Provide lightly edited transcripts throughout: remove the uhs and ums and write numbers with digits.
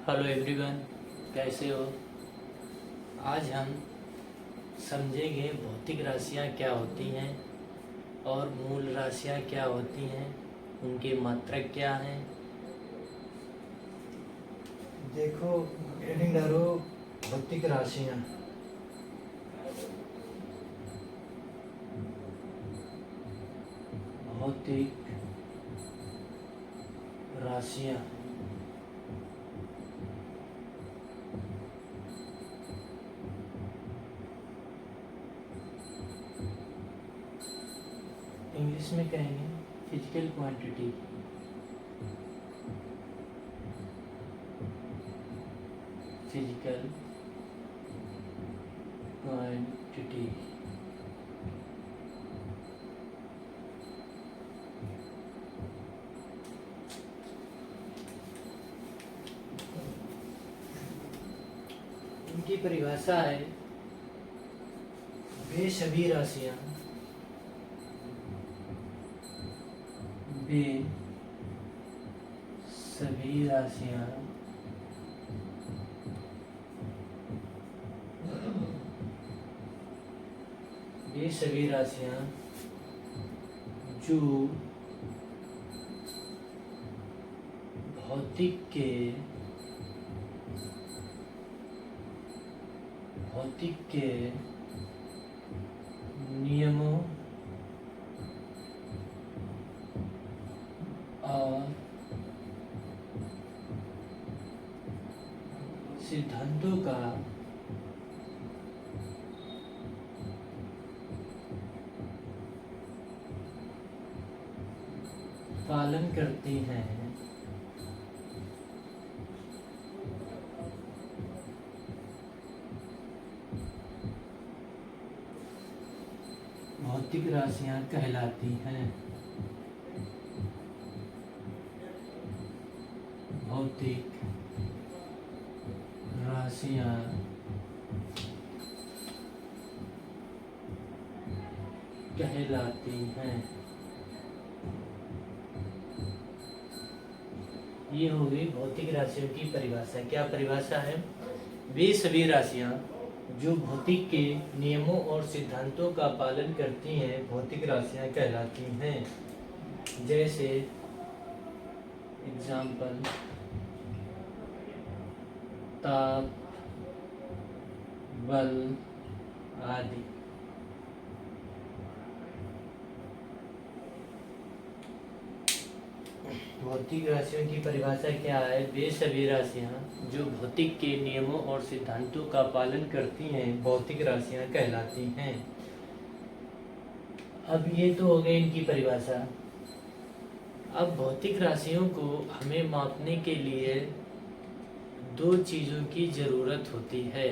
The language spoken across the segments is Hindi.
हेलो एवरीवन, कैसे हो। आज हम समझेंगे भौतिक राशियाँ क्या होती हैं और मूल राशियाँ क्या होती हैं, उनके मात्रक क्या हैं। देखो हेडिंग डालो भौतिक राशियाँ। भौतिक राशियाँ इंग्लिश में कहेंगे फिजिकल क्वांटिटी। फिजिकल क्वांटिटी इनकी परिभाषा है वे सभी राशियाँ वे सभी राशियाँ वे सभी राशियाँ जो भौतिक के नियमों और सिद्धांतों का पालन करती हैं। भौतिक राशियाँ कहलाती हैं। भौतिक राशियाँ कहलाती हैं। ये हो गई भौतिक राशियों की परिभाषा। क्या परिभाषा है? वे सभी राशियाँ जो भौतिक के नियमों और सिद्धांतों का पालन करती हैं भौतिक राशियाँ कहलाती हैं। जैसे एग्जाम्पल ताप, बल आदि। भौतिक राशियों की परिभाषा क्या है? वे सभी राशियाँ जो भौतिक के नियमों और सिद्धांतों का पालन करती हैं भौतिक राशियाँ कहलाती हैं। अब ये तो हो गई इनकी परिभाषा। अब भौतिक राशियों को हमें मापने के लिए दो चीज़ों की ज़रूरत होती है।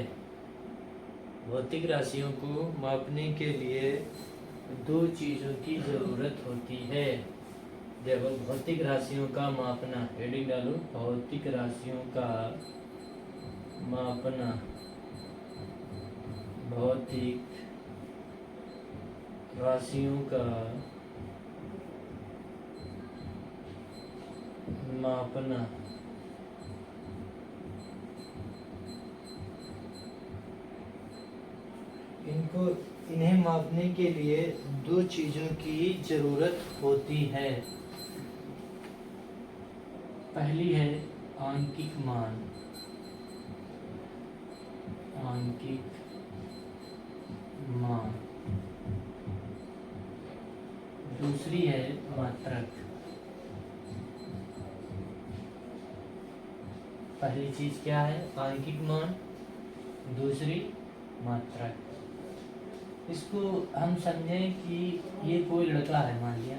भौतिक राशियों को मापने के लिए दो चीज़ों की ज़रूरत होती है। देखो, भौतिक राशियों का मापना, हेडिंग डालो भौतिक राशियों का मापना। भौतिक राशियों का मापना। इन्हें मापने के लिए दो चीज़ों की ज़रूरत होती है। पहली है आंकिक मान। आंकिक मान। दूसरी है मात्रक। पहली चीज क्या है? आंकिक मान। दूसरी मात्रक। इसको हम समझें कि ये कोई लड़का है, मान लिया।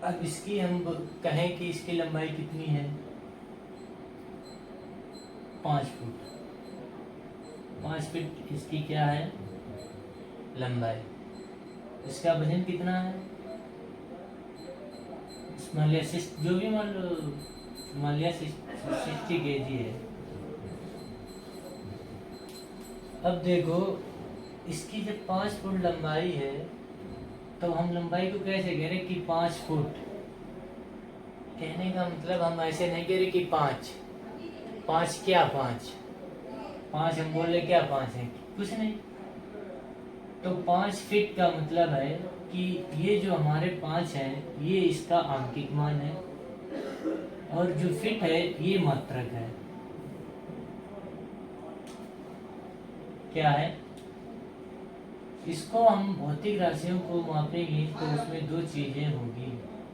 अब इसकी हम कहें कि इसकी लंबाई कितनी है? 5 फुट। 5 फीट इसकी क्या है? लंबाई। इसका वजन कितना है? मान लिया जो भी मान लिया 60 kg है। अब देखो, इसकी जब 5 फुट लंबाई है तो हम लंबाई को कैसे कह रहे कि 5 फुट। कहने का मतलब हम ऐसे नहीं कह रहे कि 5 5 क्या 5 5 हम बोल रहे क्या 5 है, कुछ नहीं। तो 5 फीट का मतलब है कि ये जो हमारे 5 है ये इसका आंकिक मान है, और जो फीट है ये मात्रक है। क्या है? इसको हम भौतिक राशियों को मापेंगे तो उसमें दो चीजें होगी,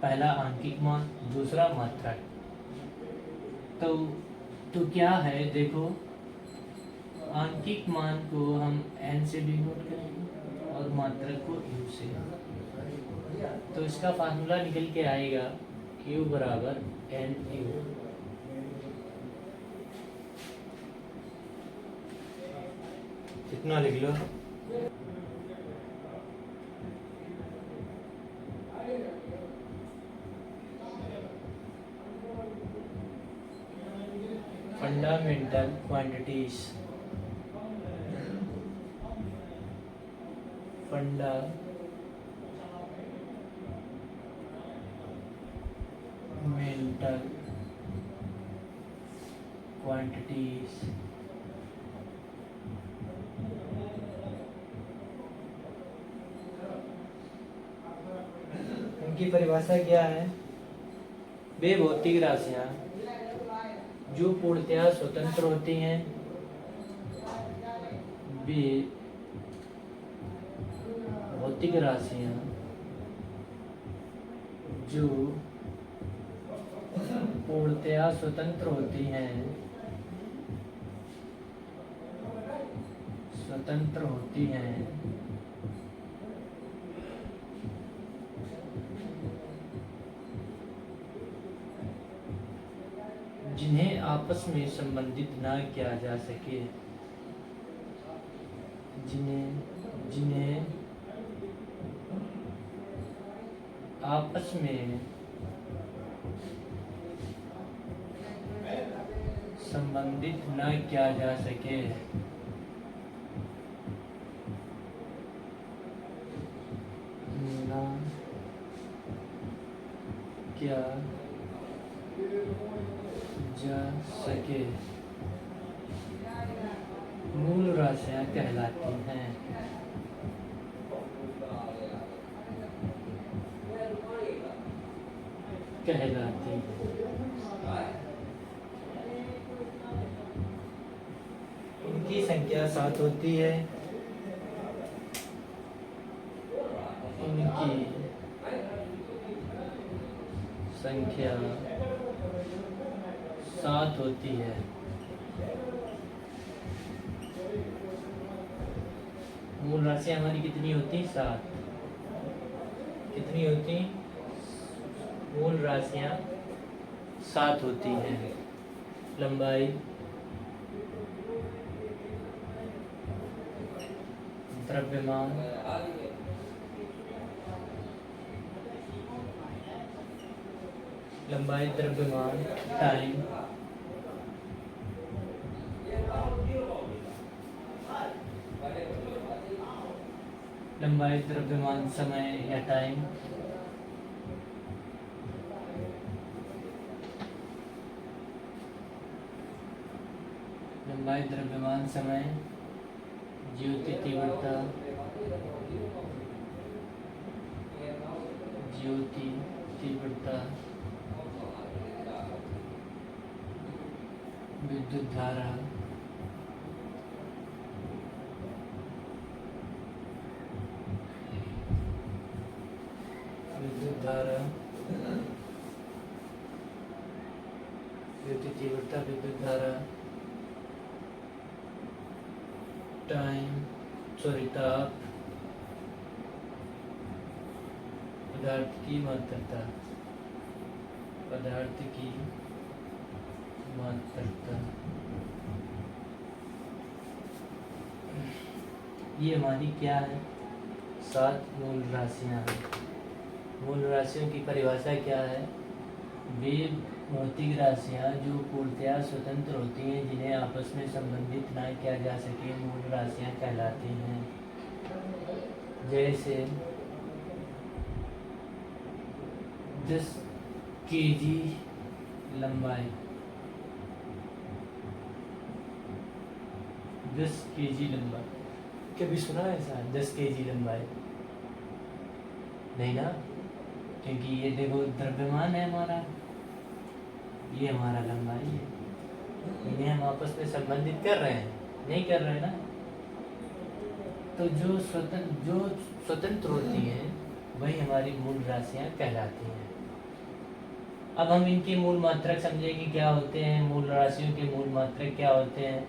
पहला आंकिक मान, दूसरा मात्रक। तो क्या है देखो, आंकिक मान को हम n से डिनोट करेंगे और मात्रक को u से। तो इसका फार्मूला निकल के आएगा q बराबर nu। कितना लिख लो? Fundamental quantities, fundamental quantities. इनकी परिभाषा क्या है? वे भौतिक राशियां जो पूर्णतया स्वतंत्र होती हैं, वे भौतिक राशियां जो पूर्णतया स्वतंत्र होती हैं, स्वतंत्र होती हैं, जिन्हें आपस में संबंधित ना किया जा सके, जिन्हें आपस में संबंधित न किया जा सके, ना किया जा सके, मूल राशियां कहलाती हैं। इनकी संख्या 7 होती है। इनकी संख्या 7 होती है। मूल राशियां हमारी कितनी होती? 7। कितनी होती? मूल राशियां 7 होती हैं। लंबाई, द्रव्यमान, लंबाई, द्रव्यमान, टाइम, लंबाई, द्रव्यमान, समय या टाइम, लंबाई, द्रव्यमान, समय, ज्योति तीव्रता, ज्योति तीव्रता, विद्युत धारा, विद्युत धारा, ज्योति तीव्रता, विद्युत धारा, ताप, पदार्थ की मात्रता, पदार्थ की मात्रता। ये हमारी क्या है? 7 मूल राशियां हैं। मूल राशियों की परिभाषा क्या है? वे भौतिक राशियां जो पूर्णतया स्वतंत्र होती हैं, जिन्हें आपस में संबंधित ना किया जा सके, मूल राशियां कहलाती हैं। जैसे 10 kg लंबाई, 10 kg लंबाई। कभी सुना है ऐसा 10 kg लंबाई? नहीं ना, क्योंकि ये देखो द्रव्यमान है हमारा, ये हमारा लंबाई है, इन्हें हम आपस में संबंधित कर रहे हैं, नहीं कर रहे हैं ना। तो जो स्वतंत्र होती हैं वही हमारी मूल राशियां कहलाती हैं। अब हम इनके मूल मात्रक समझेंगे क्या होते हैं, मूल राशियों के मूल मात्रक क्या होते हैं।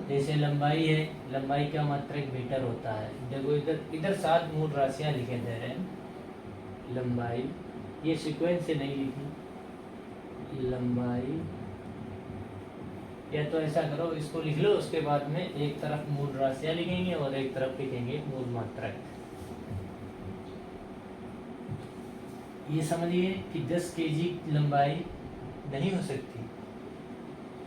जैसे लंबाई है, लंबाई का मात्रक मीटर होता है। देखो इधर 7 मूल राशियां लिखे दे रहे हैं। लंबाई, ये सीक्वेंस से नहीं लिखी, लंबाई, या तो ऐसा करो इसको लिख लो, उसके बाद में एक तरफ मूल राशियां लिखेंगे और एक तरफ लिखेंगे मूल मात्रक। ये समझिए कि 10 kg लंबाई नहीं हो सकती,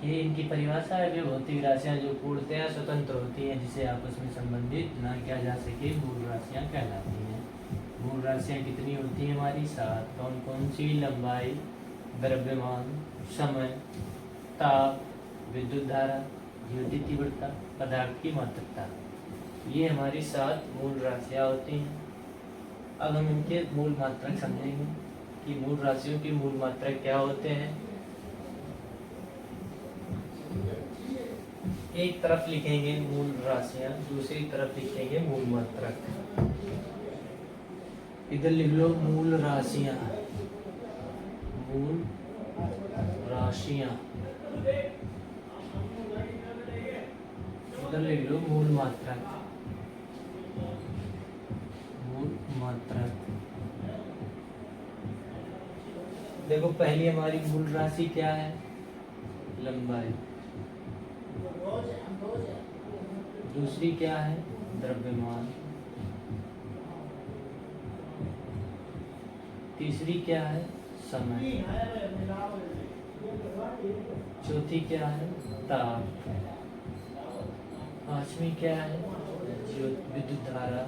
ये इनकी परिभाषा है। वे भौतिक राशियां जो पूर्णतया स्वतंत्र होती हैं, जिसे आपस में संबंधित ना किया जा सके, मूल राशियां कहलाती हैं। मूल राशियां कितनी होती हैं हमारी? 7। कौन कौन सी? लंबाई, द्रव्यमान, समय, ताप, विद्युत धारा, ज्योति तीव्रता, पदार्थ की मात्रता, ये हमारी 7 मूल राशियां होती हैं। अब हम इनके मूल मात्रक समझेंगे कि मूल राशियों के मूल मात्रक क्या होते हैं। एक तरफ लिखेंगे मूल राशियां, दूसरी तरफ लिखेंगे मूल मात्रक। इधर लिख लो मूल राशियां, मूल राशियां, इधर लिख लो मूल मात्रक, मूल मात्रक। देखो पहली हमारी मूल राशि क्या है? लंबाई। दूसरी क्या है? द्रव्यमान। तीसरी क्या है? समय। चौथी क्या है? ताप। पांचवी क्या है? विद्युत धारा,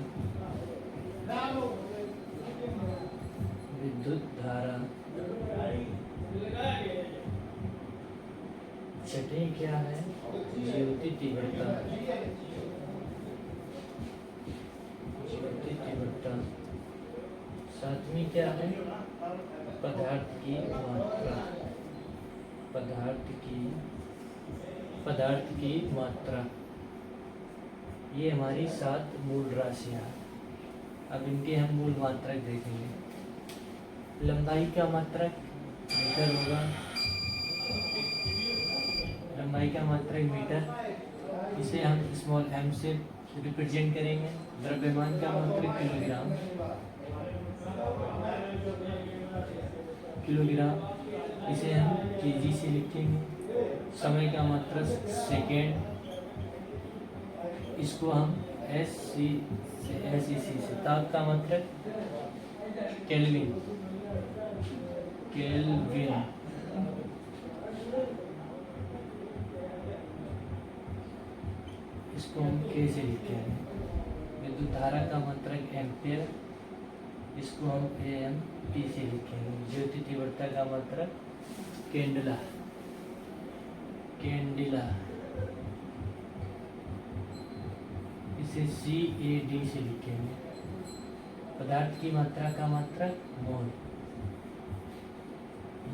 विद्युत धारा। छठी क्या है? ज्योति तीव्रता, ज्योति तीव्रता। सातवीं क्या है? पदार्थ की मात्रा, पदार्थ की मात्रा। ये हमारी 7 मूल राशियां। अब इनके हम मूल मात्रक देखेंगे। लंबाई का मात्रक मीटर होगा, लंबाई का मात्रक मीटर, इसे हम स्मॉल m से रिप्रेजेंट करेंगे। द्रव्यमान का मात्रक किलोग्राम, किलोग्राम, इसे हम kg से लिखेंगे। समय का मात्रक सेकेंड, इसको हम SEC से। ताप का मात्रक केल्विन, केल्विन। इसको हम K से लिखेंगे। विद्युत धारा का मात्रक एम्पियर, इसको हम AMP से लिखेंगे। ज्योति तीव्रता का मात्रक कैंडला, कैंडिला, इसे CAD से लिखेंगे। पदार्थ की मात्रा का मात्रक मोल।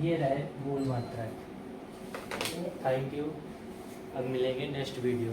ये रहे मूल मात्रक। Thank you. अब मिलेंगे नेक्स्ट वीडियो।